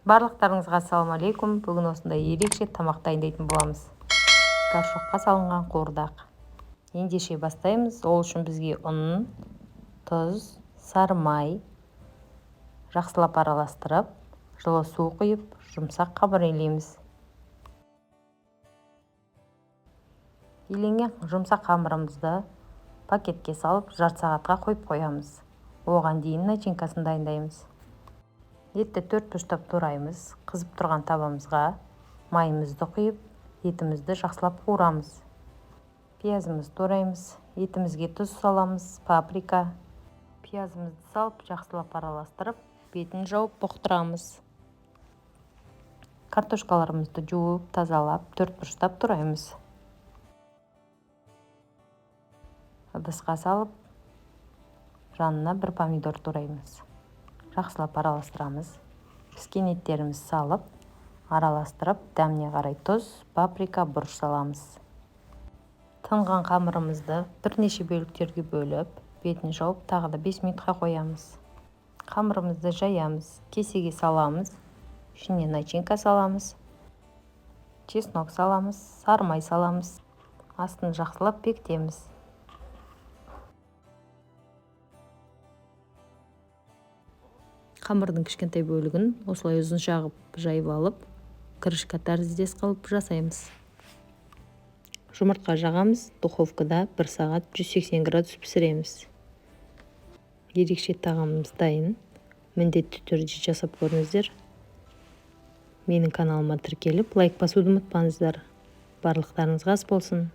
Барлықтарыңызға ассалаумағалейкум. Бүгін осындай ерекше тамақ дайындайтын боламыз. Горшокқа салынған қуырдақ. Ендеше бастаймыз. Ол үшін бізге ұн, тұз, сары май жақсылап араластырып, жылы су құйып, жұмсақ қамыр илейміз. Иленген жұмсақ қамырымызды пакетке салып, жарты сағатқа қойып қоямыз. Оған дейін начинкасын дайындаймыз. Етті 4 бұрыштап тураймыз. Қызып тұрған табамызға майымызды құйып, етімізді жақсылап қуырамыз. Пиязымызды тураймыз. Етімізге тұз саламыз, паприка. Пиязымызды салып, жақсылап араластырып, бетін жауып бұқтырамыз. Картошкаларымызды жуып, тазалап, 4 бұрыштап тураймыз. Ыдысқа салып, жанына бір помидор тураймыз. Жақсылап араластырамыз. Піскен еттеріміз салып, араластырып, дәміне қарай тұз, паприка, бұрыш саламыз. Тынған қамырымызды бірнеше бөліктерге бөліп, бетін жауып, тағы да 5 минутқа қоямыз. Қамырымызды жаямыз, кесеге саламыз, ішіне начинка саламыз, чеснок саламыз, сары май саламыз. Астын жақсылап бекітеміз. Қамырдың кішкентай бөлігін осылай ұзын жағып жайып алып, крышка тәріздес қылып жасаймыз. Жұмыртқа жағамыз, духовкада 1 сағат 180 градус пісіреміз. Ерекше тағамымыз дайын. Міндетті түрде жасап көріңіздер. Менің каналыма тіркеліп, лайк басуды ұмытпаңыздар. Барлықтарыңызға ас болсын.